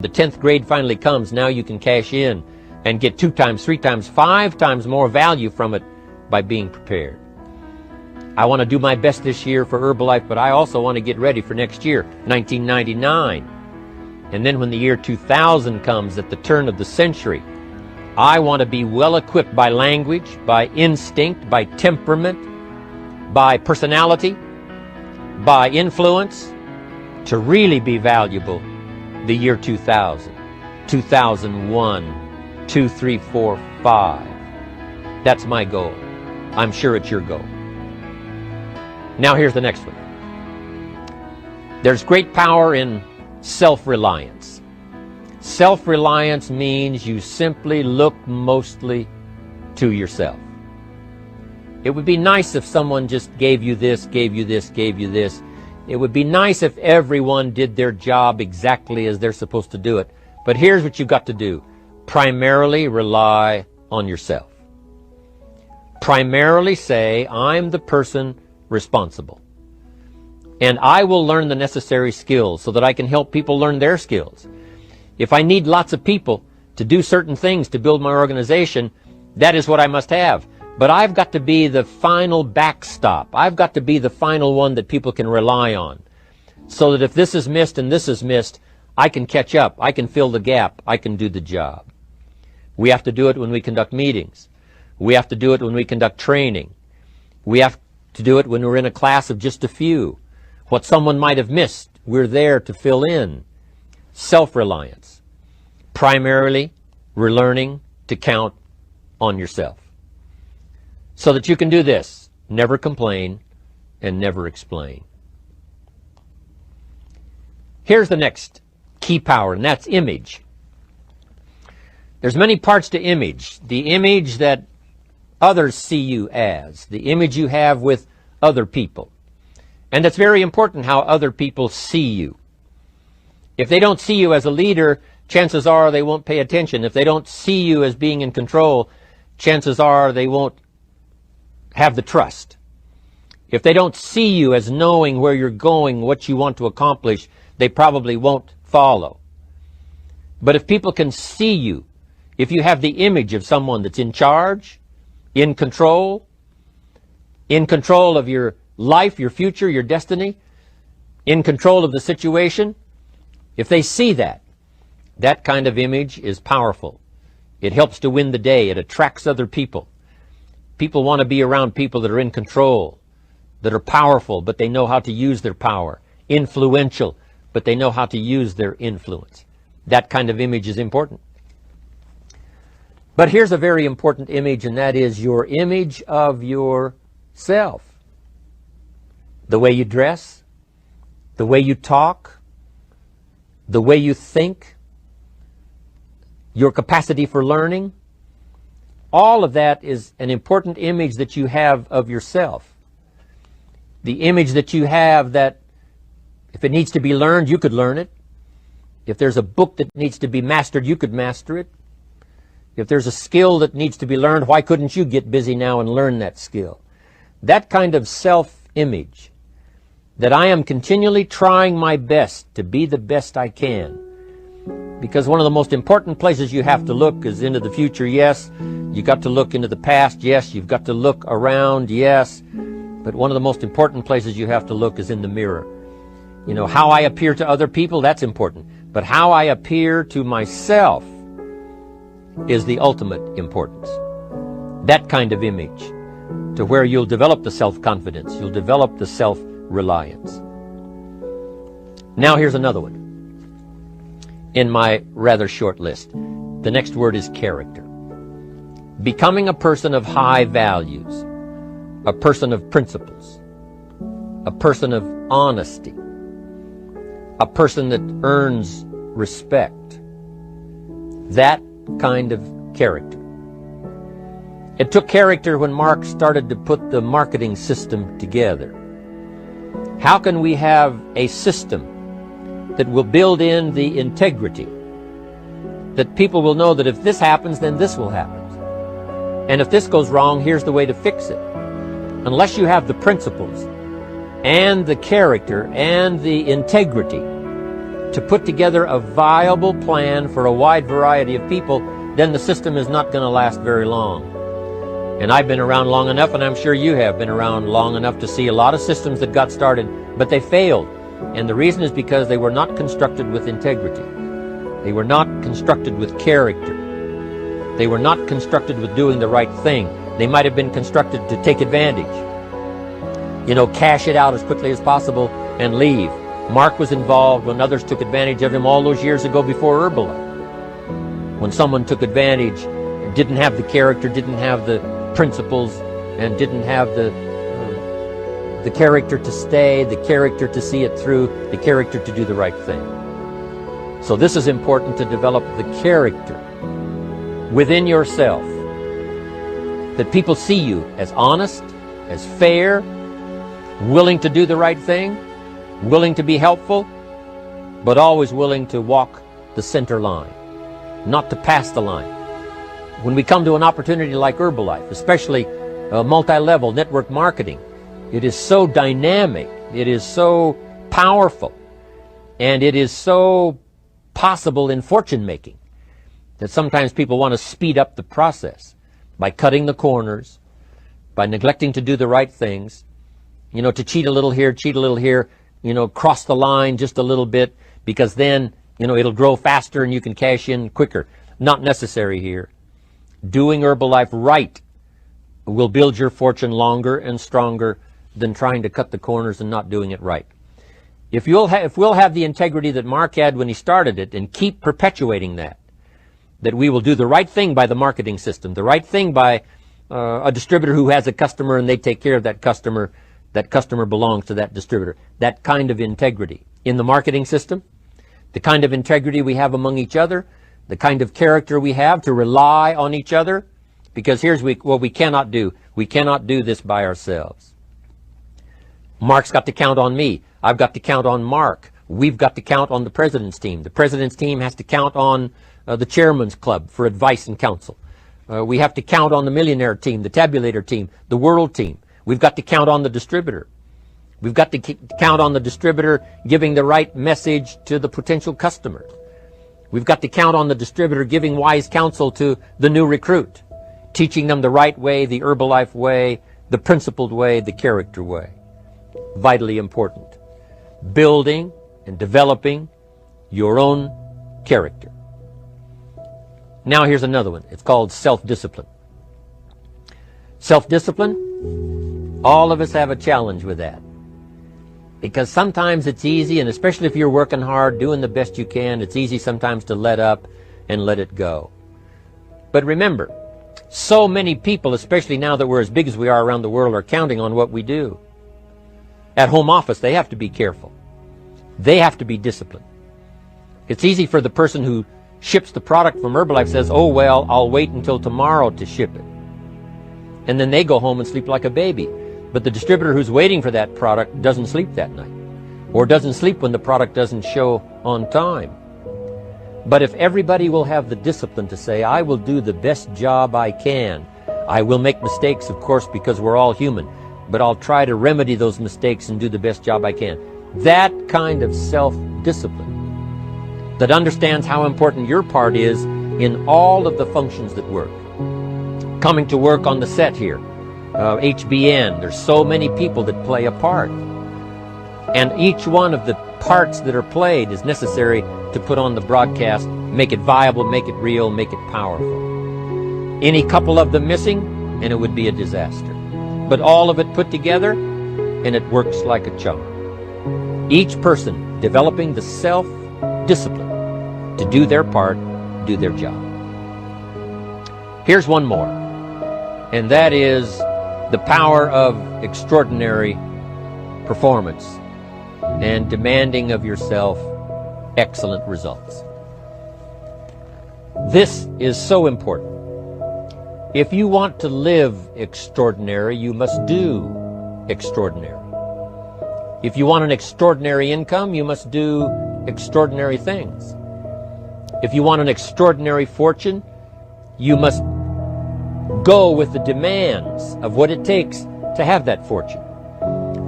the 10th grade finally comes, now you can cash in and get 2 times, 3 times, 5 times more value from it by being prepared. I want to do my best this year for Herbalife, but I also want to get ready for next year, 1999. And then when the year 2000 comes, at the turn of the century, I want to be well equipped by language, by instinct, by temperament, by personality, by influence, to really be valuable the year 2000, 2001, 2, 3, 4, 5. That's my goal. I'm sure it's your goal. Now here's the next one. There's great power in self-reliance. Self-reliance means you simply look mostly to yourself. It would be nice if someone just gave you this, gave you this, gave you this. It would be nice if everyone did their job exactly as they're supposed to do it. But here's what you've got to do. Primarily rely on yourself. Primarily say, I'm the person responsible. And I will learn the necessary skills so that I can help people learn their skills. If I need lots of people to do certain things to build my organization, that is what I must have. But I've got to be the final backstop. I've got to be the final one that people can rely on. So that if this is missed and this is missed, I can catch up. I can fill the gap. I can do the job. We have to do it when we conduct meetings. We have to do it when we conduct training. We have to do it when we're in a class of just a few. What someone might have missed, we're there to fill in. Self-reliance. Primarily, we're learning to count on yourself. So that you can do this, never complain and never explain. Here's the next key power, and that's image. There's many parts to image. The image that others see you as, the image you have with other people. And it's very important how other people see you. If they don't see you as a leader, chances are they won't pay attention. If they don't see you as being in control, chances are they won't have the trust. If they don't see you as knowing where you're going, what you want to accomplish, they probably won't follow. But if people can see you, if you have the image of someone that's in charge, in control of your life, your future, your destiny, in control of the situation, if they see that, that kind of image is powerful. It helps to win the day. It attracts other people. People want to be around people that are in control, that are powerful, but they know how to use their power. Influential, but they know how to use their influence. That kind of image is important. But here's a very important image, and that is your image of yourself. The way you dress, the way you talk, the way you think, your capacity for learning. All of that is an important image that you have of yourself. The image that you have that if it needs to be learned, you could learn it. If there's a book that needs to be mastered, you could master it. If there's a skill that needs to be learned, why couldn't you get busy now and learn that skill? That kind of self-image, that I am continually trying my best to be the best I can. Because one of the most important places you have to look is into the future, yes. You got to look into the past, yes. You've got to look around, yes. But one of the most important places you have to look is in the mirror. You know, how I appear to other people, that's important. But how I appear to myself is the ultimate importance. That kind of image, to where you'll develop the self-confidence, you'll develop the self-reliance. Now here's another one in my rather short list. The next word is character. Becoming a person of high values, a person of principles, a person of honesty, a person that earns respect. That kind of character. It took character when Mark started to put the marketing system together. How can we have a system that will build in the integrity, that people will know that if this happens, then this will happen. And if this goes wrong, here's the way to fix it. Unless you have the principles and the character and the integrity to put together a viable plan for a wide variety of people, then the system is not going to last very long. And I've been around long enough, and I'm sure you have been around long enough to see a lot of systems that got started, but they failed. And the reason is because they were not constructed with integrity. They were not constructed with character. They were not constructed with doing the right thing. They might have been constructed to take advantage. Cash it out as quickly as possible and leave. Mark was involved when others took advantage of him all those years ago before Herbalife. When someone took advantage, didn't have the character, didn't have the principles, and didn't have the character to stay, the character to see it through, the character to do the right thing. So this is important, to develop the character within yourself, that people see you as honest, as fair, willing to do the right thing, willing to be helpful, but always willing to walk the center line, not to pass the line. When we come to an opportunity like Herbalife, especially multi-level network marketing, it is so dynamic, it is so powerful, and it is so possible in fortune making that sometimes people want to speed up the process by cutting the corners, by neglecting to do the right things, to cheat a little here, cross the line just a little bit, because then, it'll grow faster and you can cash in quicker. Not necessary here. Doing Herbalife right will build your fortune longer and stronger than trying to cut the corners and not doing it right. If we'll have the integrity that Mark had when he started it, and keep perpetuating that we will do the right thing by the marketing system, the right thing by a distributor who has a customer and they take care of that customer belongs to that distributor. That kind of integrity in the marketing system, the kind of integrity we have among each other, the kind of character we have to rely on each other, because here's what we cannot do. We cannot do this by ourselves. Mark's got to count on me. I've got to count on Mark. We've got to count on the president's team. The president's team has to count on the chairman's club for advice and counsel. We have to count on the millionaire team, the tabulator team, the world team. We've got to count on the distributor. We've got to count on the distributor giving the right message to the potential customer. We've got to count on the distributor giving wise counsel to the new recruit, teaching them the right way, the Herbalife way, the principled way, the character way. Vitally important. Building and developing your own character. Now here's another one. It's called self-discipline. Self-discipline, all of us have a challenge with that. Because sometimes it's easy, and especially if you're working hard, doing the best you can, it's easy sometimes to let up and let it go. But remember, so many people, especially now that we're as big as we are around the world, are counting on what we do. At home office, they have to be careful. They have to be disciplined. It's easy for the person who ships the product from Herbalife, says, oh, well, I'll wait until tomorrow to ship it. And then they go home and sleep like a baby. But the distributor who's waiting for that product doesn't sleep that night, or doesn't sleep when the product doesn't show on time. But if everybody will have the discipline to say, I will do the best job I can. I will make mistakes, of course, because we're all human, but I'll try to remedy those mistakes and do the best job I can. That kind of self-discipline that understands how important your part is in all of the functions that work. Coming to work on the set here, HBN, there's so many people that play a part. And each one of the parts that are played is necessary to put on the broadcast, make it viable, make it real, make it powerful. Any couple of them missing, and it would be a disaster. But all of it put together, and it works like a charm. Each person developing the self-discipline to do their part, do their job. Here's one more, and that is the power of extraordinary performance and demanding of yourself excellent results. This is so important. If you want to live extraordinary, you must do extraordinary. If you want an extraordinary income, you must do extraordinary things. If you want an extraordinary fortune, you must go with the demands of what it takes to have that fortune.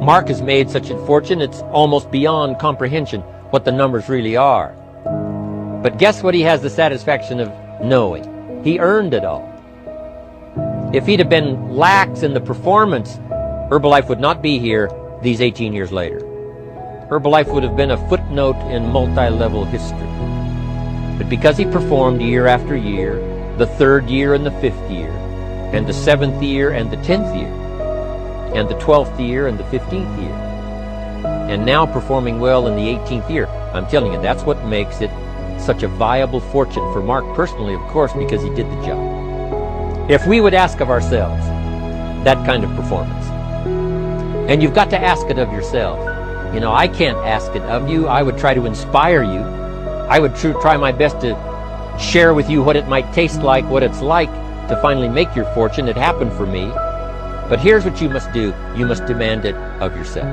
Mark has made such a fortune, it's almost beyond comprehension. what the numbers really are. But guess what he has the satisfaction of knowing? He earned it all. If he'd have been lax in the performance, Herbalife would not be here these 18 years later. Herbalife would have been a footnote in multi-level history. But because he performed year after year, the 3rd year and the 5th year, and the 7th year and the 10th year, and the 12th year and the 15th year, and now performing well in the 18th year, I'm telling you, that's what makes it such a viable fortune for Mark personally, of course, because he did the job. If we would ask of ourselves that kind of performance, and you've got to ask it of yourself. You know, I can't ask it of you. I would try to inspire you. I would try my best to share with you what it might taste like, what it's like to finally make your fortune. It happened for me. But here's what you must do. You must demand it of yourself.